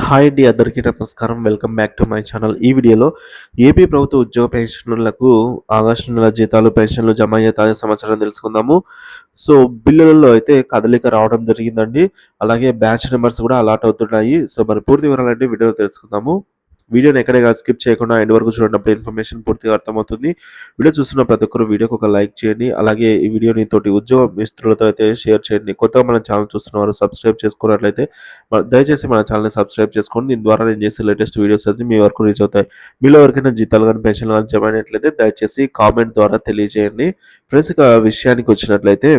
Hi అండి, అందరికీ నమస్కారం. Welcome back to my channel. ఈ వీడియోలో ఏపీ ప్రభుత్వ ఉద్యోగ పెన్షనర్లకు ఆగస్టు నెల జీతాలు, పెన్షన్లు జమ అయ్యే తాజా సమాచారం తెలుసుకుందాము. సో బిల్లులలో అయితే కదలిక రావడం జరిగిందండి. అలాగే బ్యాచ్ నెంబర్స్ కూడా అలాట్ అవుతున్నాయి. సో మరి పూర్తి వివరాలంటే వీడియోలో తెలుసుకుందాము. వీడియోని ఎక్కడైనా స్కిప్ చేయకుండా ఎండ్ వరకు చూడండి. అప్పుడు ఇన్ఫర్మేషన్ పూర్తిగా అర్థమవుతుంది. వీడియో చూస్తున్న ప్రతి ఒక్కరు వీడియోకి ఒక లైక్ చేయండి. అలాగే ఈ వీడియోని తోటి ఉద్యోగ మిత్రులతో అయితే షేర్ చేయండి. కొత్తగా మన ఛానల్ చూస్తున్నవారు సబ్స్క్రైబ్ చేసుకున్నట్లయితే దయచేసి మన ఛానల్ని సబ్స్క్రైబ్ చేసుకోండి. దీని ద్వారా నేను చేసే లేటెస్ట్ వీడియోస్ అయితే మీ వరకు రీచ్ అవుతాయి. మీలో ఎవరికైనా జీతాలు కానీ పెన్షన్లు కానీ జమ అయినట్లయితే దయచేసి కామెంట్ ద్వారా తెలియజేయండి. ఫ్రెండ్స్, ఇక విషయానికి వచ్చినట్లయితే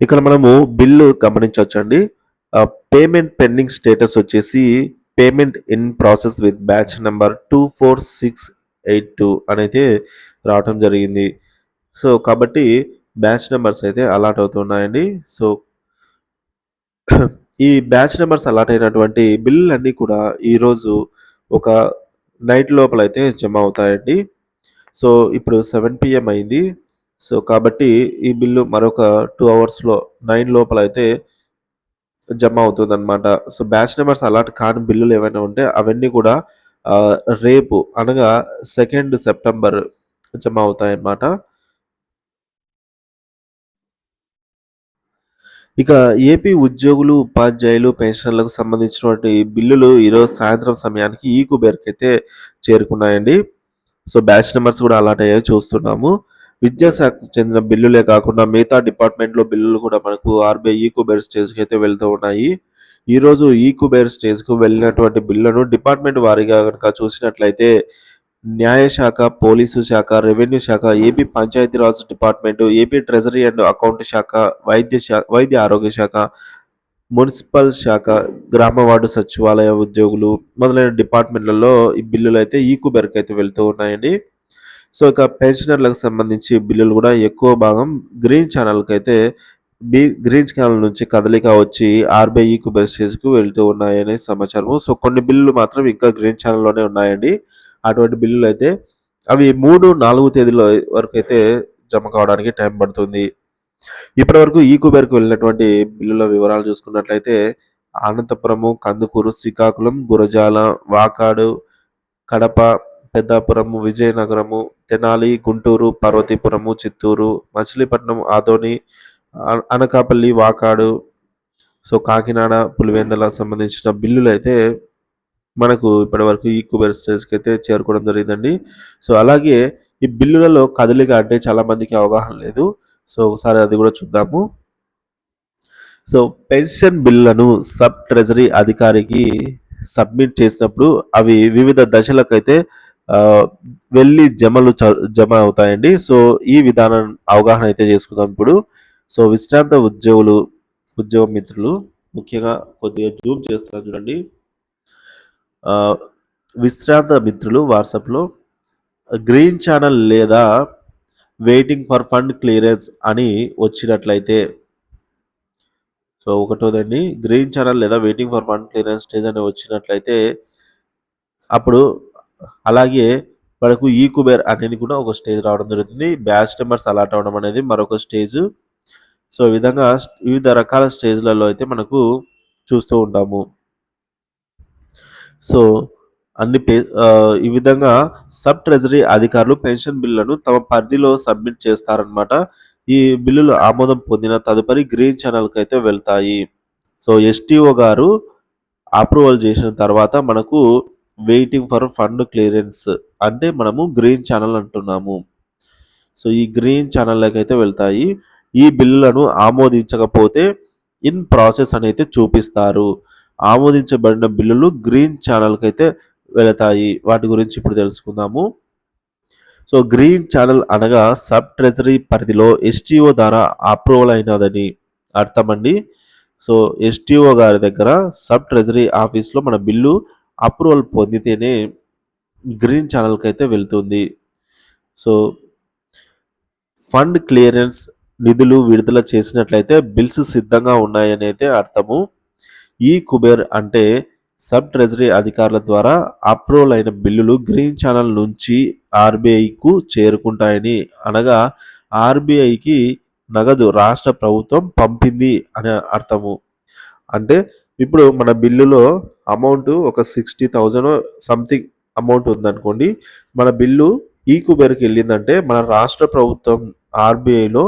ఇక్కడ మనము బిల్లు గమనించవచ్చండి. పేమెంట్ పెండింగ్ స్టేటస్ వచ్చేసి payment in process with batch number 24682 అనేది రావటం జరిగింది. సో కాబట్టి బ్యాచ్ నెంబర్స్ అయితే అలాట్ అవుతున్నాయండి. సో ఈ బ్యాచ్ నెంబర్స్ అలాట్ అయినటువంటి బిల్లులన్నీ కూడా ఈరోజు ఒక నైట్ లోపల అయితే జమ అవుతాయండి. సో ఇప్పుడు 7 PM అయింది. సో కాబట్టి ఈ బిల్లు మరొక 2 అవర్స్లో 9 లోపల అయితే జమ అవుతుందన్నమాట. సో బ్యాచ్ నెంబర్స్ అలాట్ కాని బిల్లులు ఏవైనా ఉంటే అవన్నీ కూడా రేపు అనగా 2 సెప్టెంబర్ జమ అవుతాయన్నమాట. ఇక ఏపీ ఉద్యోగులు, ఉపాధ్యాయులు, పెన్షనర్లకు సంబంధించినటువంటి బిల్లులు ఈరోజు సాయంత్రం సమయానికి ఈ కుబేర్కి అయితే చేరుకున్నాయండి. సో బ్యాచ్ నెంబర్స్ కూడా అలాట్ అయ్యాయి చూస్తున్నాము. విద్యాశాఖకు చెందిన బిల్లులే కాకుండా మిగతా డిపార్ట్మెంట్లో బిల్లులు కూడా మనకు ఆర్బీఐ ఈ కుబేర్ స్టేజ్కి అయితే వెళ్తూ ఉన్నాయి. ఈరోజు ఈ కుబేర్ స్టేజ్కు వెళ్ళినటువంటి బిల్లులను డిపార్ట్మెంట్ వారీగా కనుక చూసినట్లయితే న్యాయశాఖ, పోలీసు శాఖ, రెవెన్యూ శాఖ, AP Panchayati Raj department, AP treasury and account శాఖ, వైద్య ఆరోగ్య శాఖ, మున్సిపల్ శాఖ, గ్రామ వార్డు సచివాలయ ఉద్యోగులు మొదలైన డిపార్ట్మెంట్లలో ఈ బిల్లులు అయితే ఈ కుబేర్కి అయితే వెళ్తూ ఉన్నాయండి. సో ఇక పెన్షనర్లకు సంబంధించి బిల్లులు కూడా ఎక్కువ భాగం గ్రీన్ ఛానల్కి అయితే గ్రీన్ ఛానల్ నుంచి కదలిక వచ్చి ఆర్బీఐ ఈ కుబేర్ స్టేజ్కు వెళ్తూ ఉన్నాయనే సమాచారము. సో కొన్ని బిల్లులు మాత్రం ఇంకా గ్రీన్ ఛానల్లోనే ఉన్నాయండి. అటువంటి బిల్లులు అయితే అవి 3, 4 తేదీల వరకు అయితే జమ కావడానికి టైం పడుతుంది. ఇప్పటి వరకు ఈ కుబేర్కు వెళ్ళినటువంటి బిల్లుల వివరాలు చూసుకున్నట్లయితే అనంతపురము, కందుకూరు, శ్రీకాకుళం, గురజాల, వాకాడు, కడప, పెద్దాపురము, విజయనగరము, తెనాలి, గుంటూరు, పార్వతీపురము, చిత్తూరు, మచిలీపట్నం, ఆదోని, అనకాపల్లి, వాకాడు, సో కాకినాడ, పులివెందుల సంబంధించిన బిల్లులు అయితే మనకు ఇప్పటి వరకు ఈ కుబేర్ స్టేజ్కి అయితే చేరుకోవడం జరిగిందండి. సో అలాగే ఈ బిల్లులలో కదలిక అంటే చాలా మందికి అవగాహన లేదు. సో ఒకసారి అది కూడా చూద్దాము. సో పెన్షన్ బిల్లులను సబ్ ట్రెజరీ అధికారికి సబ్మిట్ చేసినప్పుడు అవి వివిధ దశలకైతే వెళ్ళి జమ అవుతాయండి. సో ఈ విధానం అవగాహన అయితే చేసుకుందాం ఇప్పుడు. సో విశ్రాంత ఉద్యోగ మిత్రులు ముఖ్యంగా కొద్దిగా జూమ్ చేస్తున్నారు చూడండి. విశ్రాంత మిత్రులు వాట్సాప్లో గ్రీన్ ఛానల్ లేదా వెయిటింగ్ ఫర్ ఫండ్ క్లియరెన్స్ అని వచ్చినట్లయితే, సో ఒకటోదండి, గ్రీన్ ఛానల్ లేదా waiting for fund clearance stage అని వచ్చినట్లయితే అప్పుడు అలాగే మనకు ఈ కుబేర్ అనేది కూడా ఒక స్టేజ్ రావడం జరుగుతుంది. బ్యాచ్ నెంబర్స్ అలాట్ అవ్వడం అనేది మరొక స్టేజ్. సో ఈ విధంగా వివిధ రకాల స్టేజ్లలో అయితే మనకు చూస్తూ ఉంటాము. సో ఈ విధంగా సబ్ ట్రెజరీ అధికారులు పెన్షన్ బిల్లులను తమ పరిధిలో సబ్మిట్ చేస్తారనమాట. ఈ బిల్లులు ఆమోదం పొందిన తదుపరి గ్రీన్ ఛానల్కి అయితే వెళ్తాయి. సో ఎస్టీఓ గారు అప్రూవల్ చేసిన తర్వాత మనకు వెయిటింగ్ ఫర్ ఫండ్ క్లియరెన్స్ అంటే మనము గ్రీన్ ఛానల్ అంటున్నాము. సో ఈ గ్రీన్ ఛానల్లోకి అయితే వెళ్తాయి. ఈ బిల్లులను ఆమోదించకపోతే ఇన్ ప్రాసెస్ అని అయితే చూపిస్తారు. ఆమోదించబడిన బిల్లులు గ్రీన్ ఛానల్కి అయితే వెళతాయి. వాటి గురించి ఇప్పుడు తెలుసుకుందాము. సో గ్రీన్ ఛానల్ అనగా సబ్ ట్రెజరీ పరిధిలో ఎస్టీఓ ద్వారా అప్రూవల్ అయినదని అర్థమండి. సో ఎస్టీఓ గారి దగ్గర సబ్ ట్రెజరీ ఆఫీస్లో మన బిల్లు అప్రూవల్ పొందితేనే గ్రీన్ ఛానల్కి అయితే వెళ్తుంది. సో ఫండ్ క్లియరెన్స్ నిధులు విడుదల చేసినట్లయితే బిల్స్ సిద్ధంగా ఉన్నాయని అయితే అర్థము. ఈ కుబేర్ అంటే సబ్ ట్రెజరీ అధికారుల ద్వారా అప్రూవల్ అయిన బిల్లులు గ్రీన్ ఛానల్ నుంచి ఆర్బీఐకు చేరుకుంటాయని, అనగా ఆర్బీఐకి నగదు రాష్ట్ర ప్రభుత్వం పంపింది అనే అర్థము. అంటే ఇప్పుడు మన బిల్లులో అమౌంట్ ఒక 60,000 సంథింగ్ అమౌంట్ ఉందనుకోండి. మన బిల్లు ఈకుబెర్కి వెళ్ళిందంటే మన రాష్ట్ర ప్రభుత్వం ఆర్బీఐలో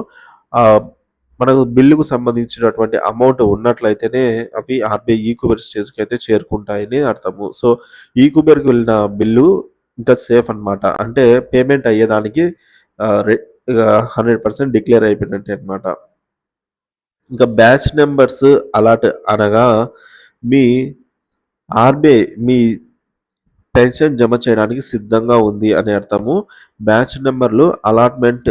మనకు బిల్లుకు సంబంధించినటువంటి అమౌంట్ ఉన్నట్లయితేనే అవి ఆర్బీఐ ఈకుబెర్ స్టేజ్కి అయితే చేరుకుంటాయని అర్థము. సో ఈకుబెర్కి వెళ్ళిన బిల్లు ఇంకా సేఫ్ అనమాట. అంటే పేమెంట్ అయ్యేదానికి 100% డిక్లేర్ అయిపోయినట్టే అనమాట. ఇంకా బ్యాచ్ నెంబర్స్ అలాట్ అనగా మీ ఆర్బీఐ మీ పెన్షన్ జమ చేయడానికి సిద్ధంగా ఉంది అని అర్థము. బ్యాచ్ నెంబర్లు అలాట్మెంట్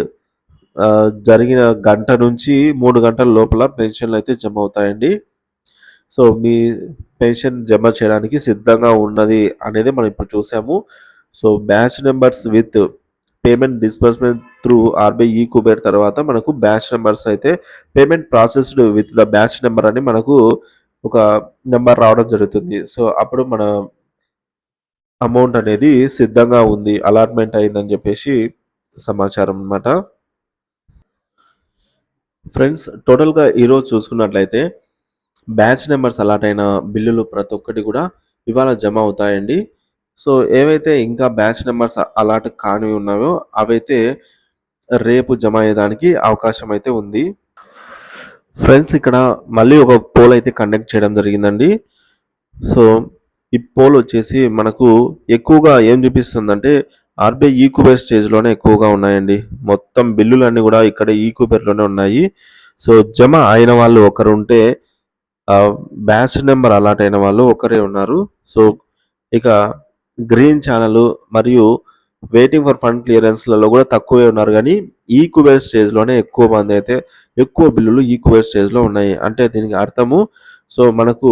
జరిగిన గంట నుంచి 3 గంటల లోపల పెన్షన్లు అయితే జమ అవుతాయండి. సో మీ పెన్షన్ జమ చేయడానికి సిద్ధంగా ఉన్నది అనేది మనం ఇప్పుడు చూసాము. So batch numbers with payment disbursement through RBI eKuber తర్వాత మనకు బ్యాచ్ నెంబర్స్ అయితే payment processed with the batch number అని మనకు ఒక నెంబర్ రావడం జరుగుతుంది. సో అప్పుడు మన అమౌంట్ అనేది సిద్ధంగా ఉంది, అలాట్మెంట్ అయిందని చెప్పేసి సమాచారం అనమాట. ఫ్రెండ్స్ టోటల్గా ఈరోజు చూసుకున్నట్లయితే బ్యాచ్ నెంబర్స్ అలాట్ అయిన బిల్లులు ప్రతి ఒక్కటి కూడా ఇవాళ జమ అవుతాయండి. సో ఏవైతే ఇంకా బ్యాచ్ నెంబర్స్ అలాట్ కానివి ఉన్నాయో అవైతే రేపు జమ అయ్యేదానికి అవకాశం అయితే ఉంది. ఫ్రెండ్స్ ఇక్కడ మళ్ళీ ఒక పోల్ అయితే కండక్ట్ చేయడం జరిగిందండి. సో ఈ పోల్ వచ్చేసి మనకు ఎక్కువగా ఏం చూపిస్తుందంటే ఆర్బీఐ ఈకుబెర్ స్టేజ్లోనే ఎక్కువగా ఉన్నాయండి. మొత్తం బిల్లులన్నీ కూడా ఇక్కడ ఈకుబెర్లోనే ఉన్నాయి. సో జమ అయిన వాళ్ళు ఒకరు ఉంటే బ్యాచ్ నెంబర్ అలాట్ అయిన వాళ్ళు ఒకరే ఉన్నారు. సో ఇక గ్రీన్ ఛానల్ మరియు వెయిటింగ్ ఫర్ ఫండ్ క్లియరెన్స్లలో కూడా తక్కువే ఉన్నారు, కానీ ఈకుబెర్ స్టేజ్లోనే ఎక్కువ మంది అయితే ఎక్కువ బిల్లులు ఈకుబెర్ స్టేజ్లో ఉన్నాయి. అంటే దీనికి అర్థము సో మనకు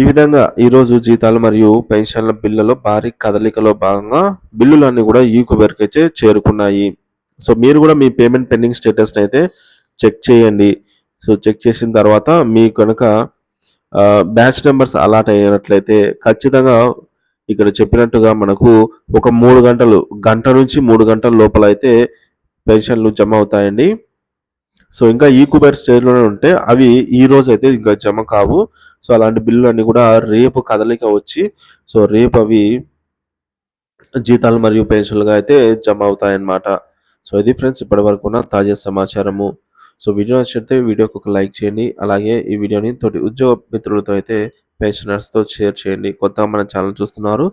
ఈ విధంగా ఈరోజు జీతాలు మరియు పెన్షన్ల బిల్లులో భారీ కదలికలో భాగంగా బిల్లులన్నీ కూడా ఈకుబెర్కి అయితే చేరుకున్నాయి. సో మీరు కూడా మీ పేమెంట్ పెండింగ్ స్టేటస్ని అయితే చెక్ చేయండి. సో చెక్ చేసిన తర్వాత మీకు కనుక బ్యాచ్ నెంబర్స్ అలాట్ అయినట్లయితే ఖచ్చితంగా ఇక్కడ చెప్పినట్టుగా మనకు ఒక 3 గంటలు గంట నుంచి 3 గంటల లోపల అయితే పెన్షన్లు జమ అవుతాయండి. సో ఇంకా ఈకుబెర్ స్టేజ్లోనే ఉంటే అవి ఈ రోజు అయితే ఇంకా జమ కావు. సో అలాంటి బిల్లులు అన్నీ కూడా రేపు కదలిక వచ్చి సో రేపు అవి జీతాలు మరియు పెన్షన్లుగా అయితే జమ అవుతాయన్నమాట. సో ఇది ఫ్రెండ్స్ ఇప్పటి వరకు ఉన్న తాజా సమాచారము. సో వీడియో నచ్చితే వీడియోకి ఒక లైక్ చేయండి. అలాగే ఈ వీడియోని తోటి ఉద్యోగ మిత్రులతో అయితే పెన్షనర్స్తో షేర్ చేయండి. కొత్తగా మన ఛానల్ చూస్తున్నారు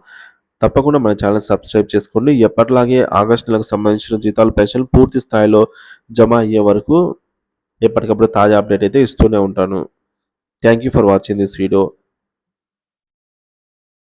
తప్పకుండా మన ఛానల్ సబ్స్క్రైబ్ చేసుకోండి. ఎప్పటిలాగే ఆగస్టు నెలకు సంబంధించిన జీతాలు పెన్షన్లు పూర్తి స్థాయిలో జమ అయ్యే వరకు ఎప్పటికప్పుడు తాజా అప్డేట్ అయితే ఇస్తూనే ఉంటాను. Thank you for watching this video.